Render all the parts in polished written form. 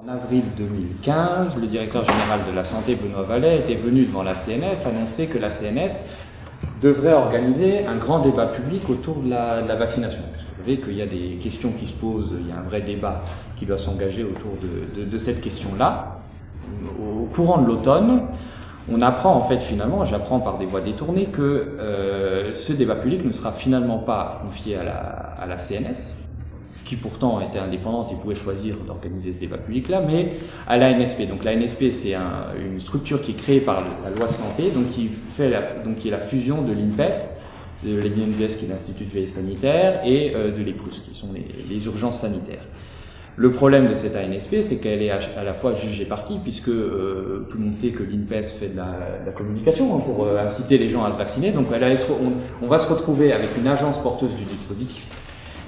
En avril 2015, le directeur général de la santé, Benoît Vallet, était venu devant la CNS annoncer que la CNS devrait organiser un grand débat public autour de la vaccination. Vous savez qu'il y a des questions qui se posent, il y a un vrai débat qui doit s'engager autour de cette question-là. Au courant de l'automne, on apprend en fait finalement, j'apprends par des voies détournées, que ce débat public ne sera finalement pas confié à la CNS, qui pourtant était indépendante et pouvait choisir d'organiser ce débat public-là, mais à l'ANSP. Donc l'ANSP, c'est une structure qui est créée par la loi santé, donc qui est la fusion de l'INPES, de l'INPES qui est l'Institut de veille sanitaire, et de l'EPUS, qui sont les urgences sanitaires. Le problème de cette ANSP, c'est qu'elle est à la fois juge et partie, puisque tout le monde sait que l'INPES fait de la communication pour inciter les gens à se vacciner. Donc on va se retrouver avec une agence porteuse du dispositif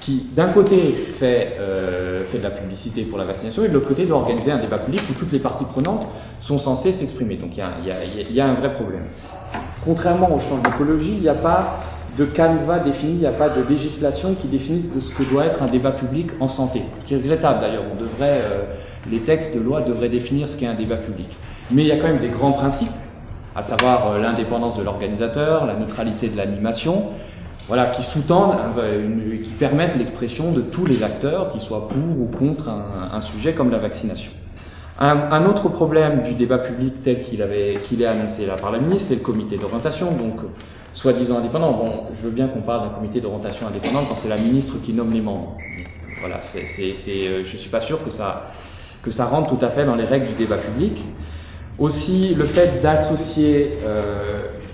qui, d'un côté, fait de la publicité pour la vaccination, et de l'autre côté, doit organiser un débat public où toutes les parties prenantes sont censées s'exprimer. Donc il y a un vrai problème. Contrairement au champ de l'écologie, il n'y a pas de canevas défini, il n'y a pas de législation qui définisse de ce que doit être un débat public en santé. C'est regrettable d'ailleurs, les textes de loi devraient définir ce qu'est un débat public. Mais il y a quand même des grands principes, à savoir l'indépendance de l'organisateur, la neutralité de l'animation, voilà, qui sous-tendent, qui permettent l'expression de tous les acteurs, qu'ils soient pour ou contre un sujet comme la vaccination. Un autre problème du débat public tel qu'il est annoncé là par la ministre, c'est le comité d'orientation, donc soi-disant indépendant. Bon, je veux bien qu'on parle d'un comité d'orientation indépendant quand c'est la ministre qui nomme les membres. Voilà, je suis pas sûr que ça rentre tout à fait dans les règles du débat public. Aussi, le fait d'associer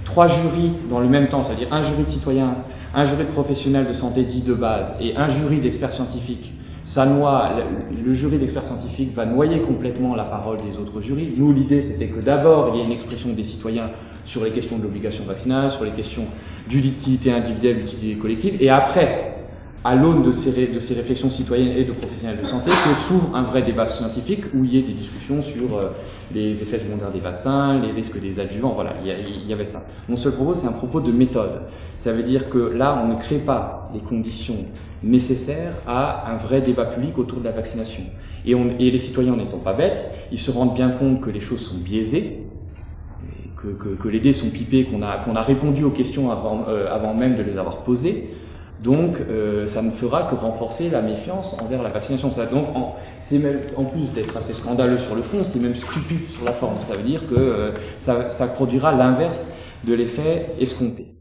3 jurys dans le même temps, c'est-à-dire un jury de citoyens, un jury de professionnels de santé dit de base et un jury d'experts scientifiques, le jury d'experts scientifiques va noyer complètement la parole des autres jurys. Nous, l'idée, c'était que d'abord, il y ait une expression des citoyens sur les questions de l'obligation vaccinale, sur les questions d'utilité individuelle, d'utilité collective, et après, à l'aune de ces réflexions citoyennes et de professionnels de santé, que s'ouvre un vrai débat scientifique où il y ait des discussions sur les effets secondaires des vaccins, les risques des adjuvants, voilà, il y avait ça. Mon seul propos, c'est un propos de méthode. Ça veut dire que là, on ne crée pas les conditions nécessaires à un vrai débat public autour de la vaccination. Et les citoyens, n'étant pas bêtes, ils se rendent bien compte que les choses sont biaisées, que les dés sont pipés, qu'on a répondu aux questions avant même de les avoir posées. Donc, ça ne fera que renforcer la méfiance envers la vaccination. C'est même, en plus d'être assez scandaleux sur le fond, c'est même stupide sur la forme. Ça veut dire que ça produira l'inverse de l'effet escompté.